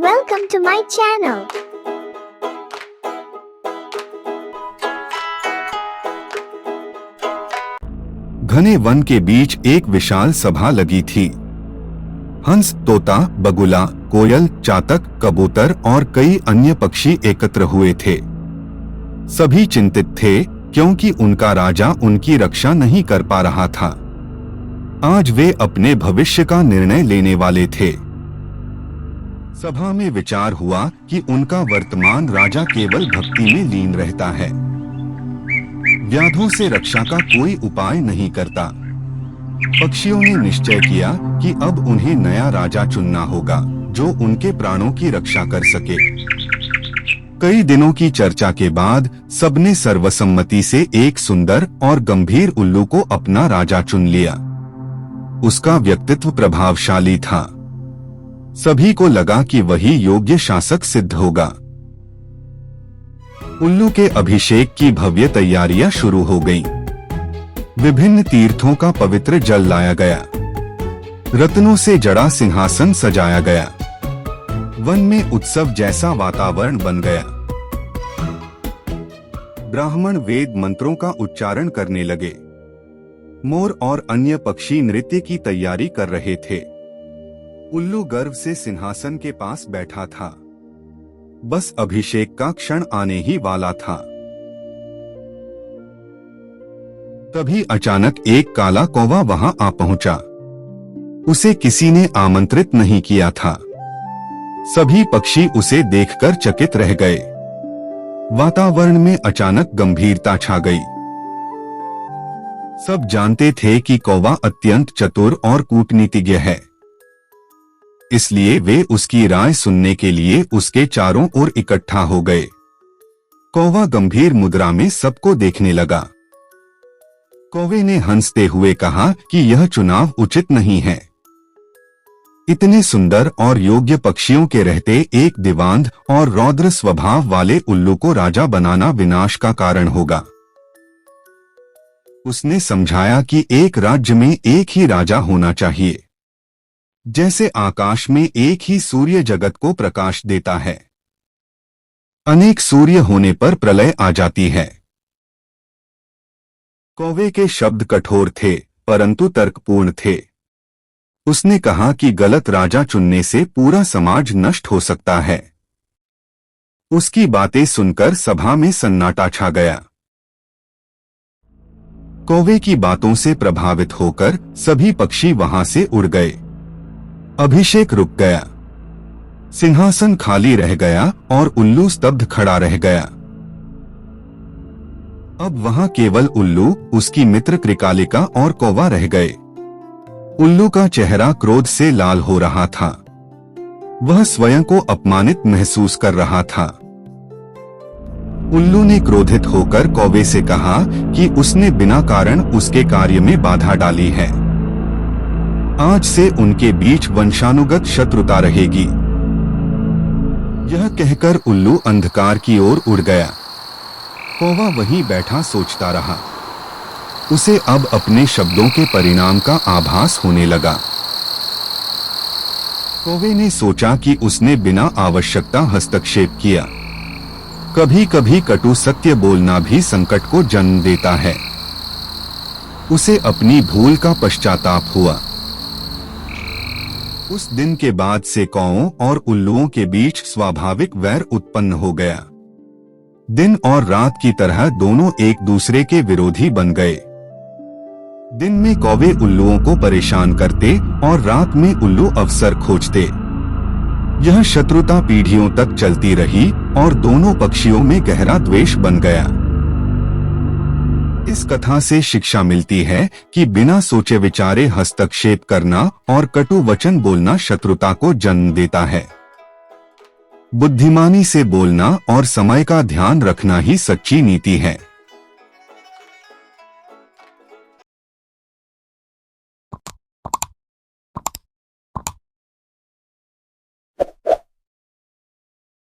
Welcome to my channel. घने one के बीच एक विशाल सभा लगी थी। हंस, तोता, बगुला, कोयल, चातक, कबूतर और कई अन्य पक्षी एकत्र हुए थे। सभी चिंतित थे क्योंकि उनका राजा उनकी रक्षा नहीं कर पा रहा था। आज वे अपने भविष्य का निर्णय लेने वाले थे। सभा में विचार हुआ कि उनका वर्तमान राजा केवल भक्ति में लीन रहता है, व्याधों से रक्षा का कोई उपाय नहीं करता। पक्षियों ने निश्चय किया कि अब उन्हें नया राजा चुनना होगा जो उनके प्राणों की रक्षा कर सके। कई दिनों की चर्चा के बाद सबने सर्वसम्मति से एक सुंदर और गंभीर उल्लू को अपना राजा चुन लिया। उसका व्यक्तित्व प्रभावशाली था। सभी को लगा कि वही योग्य शासक सिद्ध होगा। उल्लू के अभिषेक की भव्य तैयारियां शुरू हो गईं। विभिन्न तीर्थों का पवित्र जल लाया गया। रत्नों से जड़ा सिंहासन सजाया गया। वन में उत्सव जैसा वातावरण बन गया। ब्राह्मण वेद मंत्रों का उच्चारण करने लगे। मोर और अन्य पक्षी नृत्य की तैयारी कर रहे थे। उल्लू गर्व से सिंहासन के पास बैठा था। बस अभिषेक का क्षण आने ही वाला था। तभी अचानक एक काला कौवा वहां आ पहुंचा। उसे किसी ने आमंत्रित नहीं किया था। सभी पक्षी उसे देखकर चकित रह गए। वातावरण में अचानक गंभीरता छा गई। सब जानते थे कि कौवा अत्यंत चतुर और कूटनीतिज्ञ है, इसलिए वे उसकी राय सुनने के लिए उसके चारों ओर इकट्ठा हो गए। कौवा गंभीर मुद्रा में सबको देखने लगा। कौवे ने हंसते हुए कहा कि यह चुनाव उचित नहीं है। इतने सुंदर और योग्य पक्षियों के रहते एक दिवांध और रौद्र स्वभाव वाले उल्लू को राजा बनाना विनाश का कारण होगा। उसने समझाया कि एक राज्य में एक ही राजा होना चाहिए। जैसे आकाश में एक ही सूर्य जगत को प्रकाश देता है, अनेक सूर्य होने पर प्रलय आ जाती है। कौवे के शब्द कठोर थे परंतु तर्कपूर्ण थे। उसने कहा कि गलत राजा चुनने से पूरा समाज नष्ट हो सकता है। उसकी बातें सुनकर सभा में सन्नाटा छा गया। कौवे की बातों से प्रभावित होकर सभी पक्षी वहां से उड़ गए। अभिषेक रुक गया। सिंहासन खाली रह गया और उल्लू स्तब्ध खड़ा रह गया। अब वहां केवल उल्लू, उसकी मित्र कृकालिका और कौवा रह गए। उल्लू का चेहरा क्रोध से लाल हो रहा था। वह स्वयं को अपमानित महसूस कर रहा था। उल्लू ने क्रोधित होकर कौवे से कहा कि उसने बिना कारण उसके कार्य में बाधा डाली है। आज से उनके बीच वंशानुगत शत्रुता रहेगी। यह कहकर उल्लू अंधकार की ओर उड़ गया। कौवा वहीं बैठा सोचता रहा। उसे अब अपने शब्दों के परिणाम का आभास होने लगा। कौवे ने सोचा कि उसने बिना आवश्यकता हस्तक्षेप किया। कभी कभी कटु सत्य बोलना भी संकट को जन्म देता है। उसे अपनी भूल का पश्चाताप हुआ। उस दिन के बाद से कौवों और उल्लुओं के बीच स्वाभाविक वैर उत्पन्न हो गया। दिन और रात की तरह दोनों एक दूसरे के विरोधी बन गए। दिन में कौवे उल्लुओं को परेशान करते और रात में उल्लू अवसर खोजते। यह शत्रुता पीढ़ियों तक चलती रही और दोनों पक्षियों में गहरा द्वेष बन गया। इस कथा से शिक्षा मिलती है कि बिना सोचे विचारे हस्तक्षेप करना और कटु वचन बोलना शत्रुता को जन्म देता है। बुद्धिमानी से बोलना और समय का ध्यान रखना ही सच्ची नीति है।